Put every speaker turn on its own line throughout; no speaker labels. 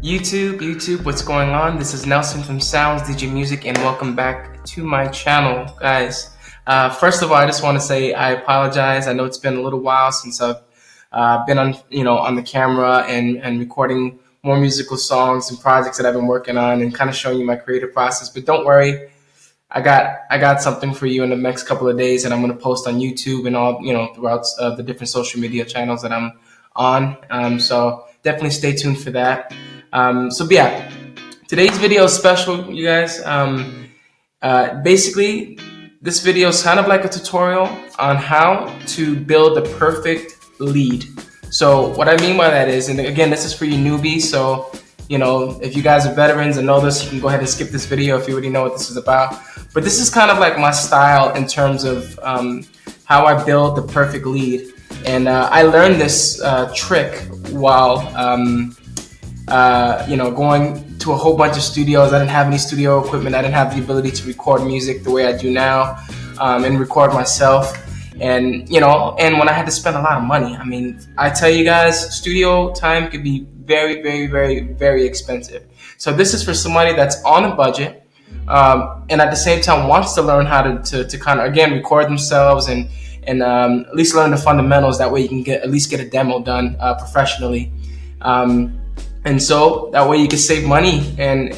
YouTube, what's going on? This is Nelson from Sounds Digi Music, and welcome back to my channel, guys. First of all, I just want to say I apologize. I know it's been a little while since I've been on the camera and recording more musical songs and projects that I've been working on and kind of showing you my creative process. But don't worry, I got something for you in the next couple of days, and I'm going to post on YouTube and all throughout the different social media channels that I'm on. So definitely stay tuned for that. But yeah, today's video is special, you guys. Basically, this video is kind of like a tutorial on how to build the perfect lead. So what I mean by that is, and again, this is for you newbies, so if you guys are veterans and know this, you can go ahead and skip this video if you already know what this is about. But this is kind of like my style in terms of how I build the perfect lead. And I learned this trick while going to a whole bunch of studios. I didn't have any studio equipment. I didn't have the ability to record music the way I do now, and record myself. And when I had to spend a lot of money, I mean, I tell you guys, studio time could be very, very, very, very expensive. So this is for somebody that's on a budget, and at the same time wants to learn how to kind of, again, record themselves and at least learn the fundamentals. That way you can at least get a demo done professionally. And so that way you can save money and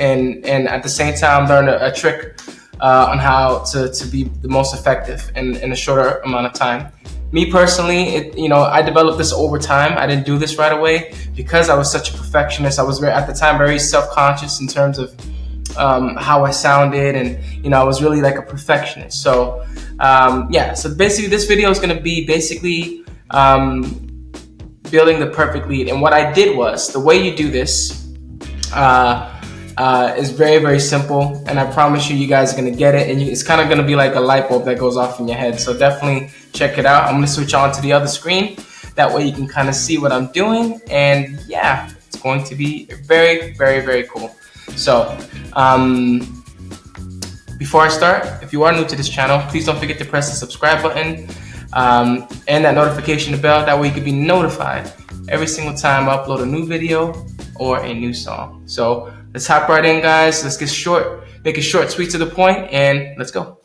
at the same time learn a trick on how to be the most effective in a shorter amount of time. Me personally, I developed this over time. I didn't do this right away because I was such a perfectionist. I was at the time very self-conscious in terms of how I sounded, and I was really like a perfectionist. So so basically this video is going to be basically building the perfect lead. And what I did was, the way you do this is very, very simple, and I promise you guys are going to get it, and it's kind of going to be like a light bulb that goes off in your head. So definitely check it out. I'm going to switch on to the other screen. That way you can kind of see what I'm doing, and yeah, it's going to be very, very, very cool. So before I start, if you are new to this channel, please don't forget to press the subscribe button and that notification bell. That way you can be notified every single time I upload a new video or a new song. So let's hop right in, guys. Let's get short, make it short, sweet, to the point, and let's go.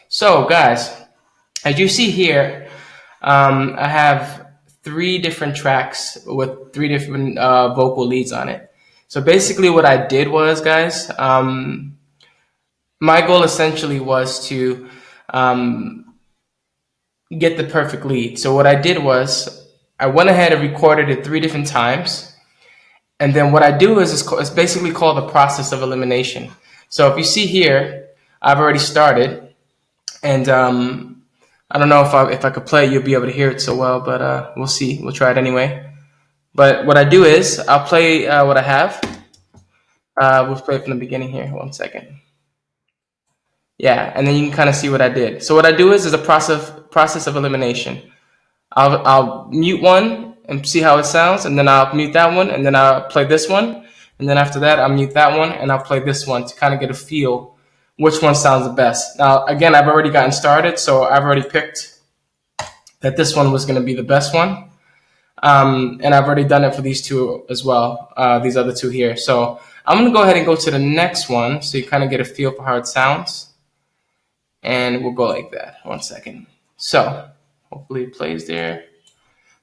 So guys, as you see here, I have 3 different tracks with 3 different vocal leads on it. So basically what I did was, guys, my goal essentially was to get the perfect lead. So what I did was I went ahead and recorded it 3 different times. And then what I do is it's basically called the process of elimination. So if you see here, I've already started, and I don't know if I could play it, you'll be able to hear it so well, but we'll see. We'll try it anyway. But what I do is I'll play what I have. We'll play it from the beginning here. 1 second. Yeah, and then you can kind of see what I did. So what I do is a process of elimination. I'll mute one and see how it sounds, and then I'll mute that one, and then I'll play this one, and then after that I'll mute that one, and I'll play this one to kind of get a feel which one sounds the best. Now again, I've already gotten started, so I've already picked that this one was going to be the best one, and I've already done it for these 2 as well, these other 2 here. So I'm going to go ahead and go to the next one so you kind of get a feel for how it sounds. And we'll go like that. 1 second. So hopefully it plays there.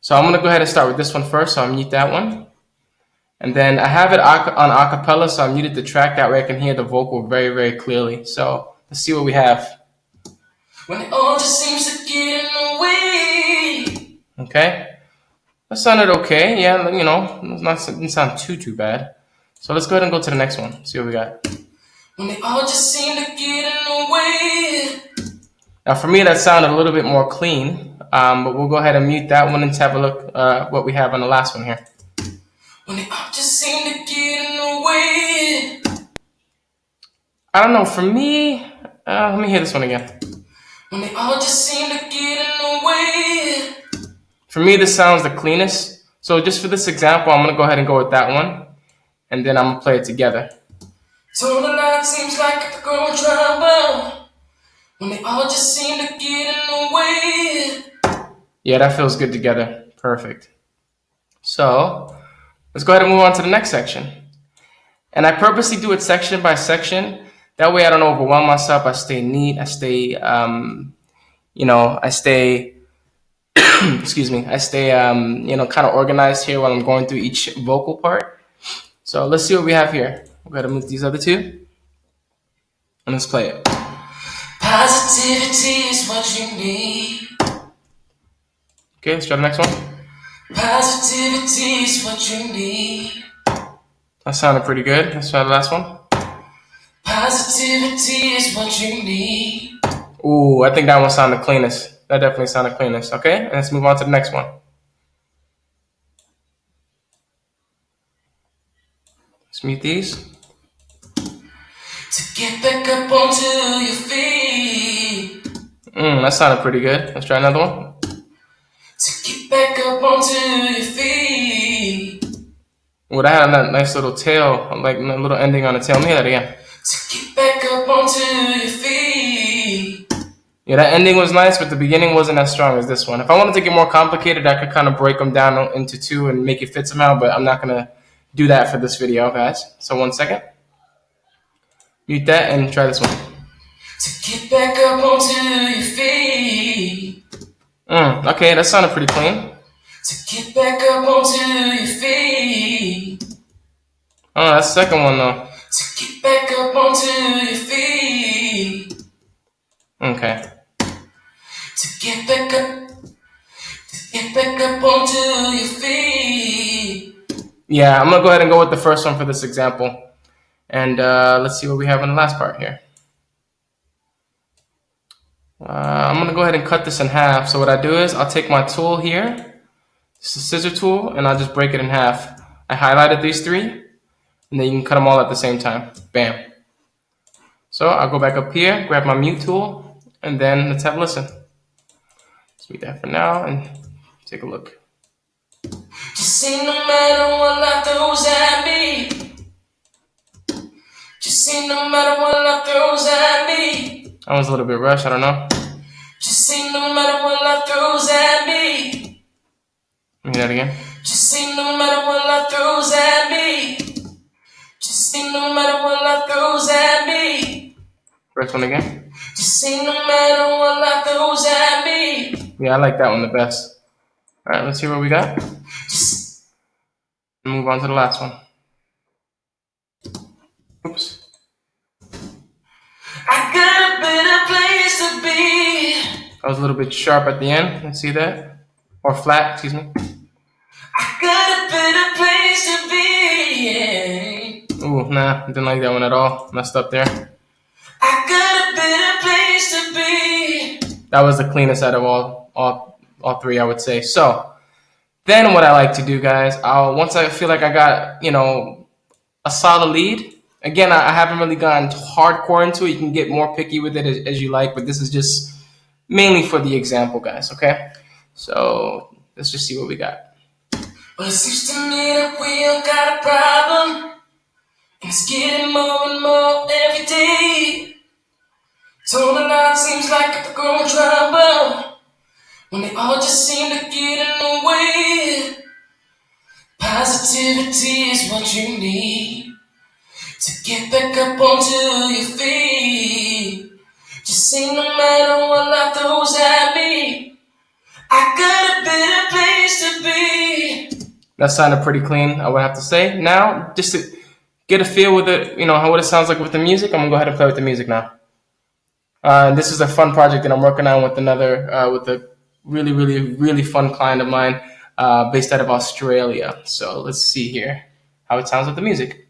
So I'm going to go ahead and start with this one first. So I'll mute that one. And then I have it on acapella, so I muted the track. That way I can hear the vocal very, very clearly. So let's see what we have. When it all just seems to get in the way. Okay. That sounded okay. Yeah, it didn't sound too bad. So let's go ahead and go to the next one. See what we got. When they all just seem to get in the way. Now for me that sounded a little bit more clean, but we'll go ahead and mute that one and have a look what we have on the last one here. When they all just seem to get in the way. I don't know, for me, let me hear this one again. When they all just seem to get in the way. For me this sounds the cleanest, so just for this example I'm going to go ahead and go with that one, and then I'm going to play it together. So the night seems like it's going trouble. When they all just seem to get in the way. Yeah, that feels good together. Perfect. So Let's go ahead and move on to the next section. And I purposely do it section by section. That way I don't overwhelm myself. I stay neat. I stay, I stay, excuse me. I stay, kind of organized here while I'm going through each vocal part. So let's see what we have here. We're going to move these other two. And let's play it. Positivity is what you need. Okay, let's try the next one. Positivity is what you need. That sounded pretty good. Let's try the last one. Positivity is what you need. Ooh, I think that one sounded cleanest. That definitely sounded cleanest. Okay, and let's move on to the next one. Let's mute these. To get back up onto your feet. That sounded pretty good. Let's try another one. To get back up onto your feet. Well, that had that nice little tail, like a little ending on the tail. Let me hear that again. To get back up onto your feet. Yeah, that ending was nice, but the beginning wasn't as strong as this one. If I wanted to get more complicated, I could kind of break them down into two and make it fit somehow, but I'm not going to do that for this video, guys. So 1 second. Mute that and try this one. To get back up onto your feet. Okay, that sounded pretty clean. To get back up onto your feet. Oh, that's the second one though. To get back up onto your feet. Okay. To get back up onto your feet. Yeah, I'm gonna go ahead and go with the first one for this example. And let's see what we have in the last part here. I'm going to go ahead and cut this in half. So what I do is I'll take my tool here, it's a scissor tool, and I'll just break it in half. I highlighted these three, and then you can cut them all at the same time. Bam. So I'll go back up here, grab my mute tool, and then let's have a listen. Let's mute that for now and take a look. Just say no matter what life throws at me. Just say no matter what life throws at me. That was a little bit rushed, I don't know. Just say no matter what life throws at me. Let me hear that again. Just say no matter what life throws at me. Just say no matter what life throws at me. First one again. Just say no matter what life throws at me. Yeah, I like that one the best. Alright, let's see what we got. Just move on to the last one. Oops. I got a better place to be. I was a little bit sharp at the end. Let's see that. Or flat, excuse me. I got a better place to be. Yeah. Ooh, nah, didn't like that one at all. Messed up there. I got a better place to be. That was the cleanest out of all three, I would say. So then what I like to do, guys, once I feel like I got, a solid lead. Again, I haven't really gone hardcore into it. You can get more picky with it as you like, but this is just mainly for the example, guys, okay? So let's just see what we got. Well, it seems to me that we all got a problem, and it's getting more and more every day. Total line seems like it's growing trouble, when they all just seem to get in the way. Positivity is what you need. To get back up onto your feet. Just say no matter what life throws at me. I got a better place to be. That sounded pretty clean, I would have to say. Now, just to get a feel with it, what it sounds like with the music, I'm gonna go ahead and play with the music now. This is a fun project that I'm working on with with a really, really, really fun client of mine, based out of Australia. So let's see here how it sounds with the music.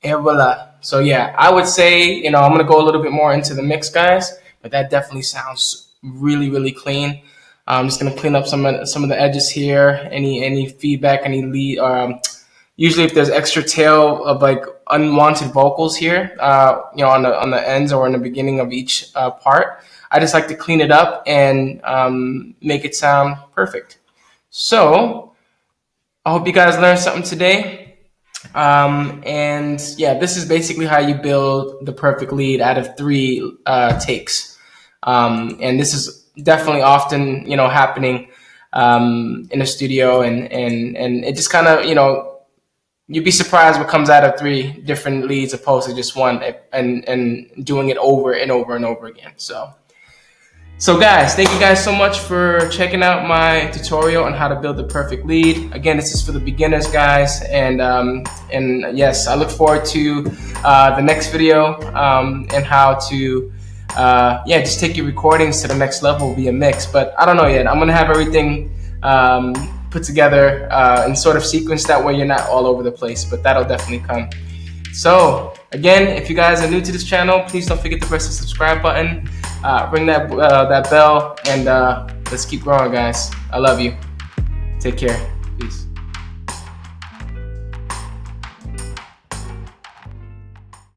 And voila. So yeah, I would say, I'm going to go a little bit more into the mix, guys, but that definitely sounds really, really clean. I'm just gonna clean up some of the edges here. Any feedback, any lead. Usually, if there's extra tail of like unwanted vocals here, on the ends or in the beginning of each part, I just like to clean it up and make it sound perfect. So I hope you guys learned something today. And yeah, this is basically how you build the perfect lead out of 3 takes. And this is definitely often, happening in a studio, and it just kind of, you'd be surprised what comes out of 3 different leads opposed to just one, and doing it over and over and over again. So guys, thank you guys so much for checking out my tutorial on how to build the perfect lead. Again, this is for the beginners, guys, and yes, I look forward to the next video, and how to just take your recordings to the next level via mix. But I don't know yet. I'm gonna have everything put together in sort of sequence, that way you're not all over the place, but that'll definitely come. So again, if you guys are new to this channel, please don't forget to press the subscribe button, ring that bell, and let's keep growing, guys. I love you. Take care. Peace.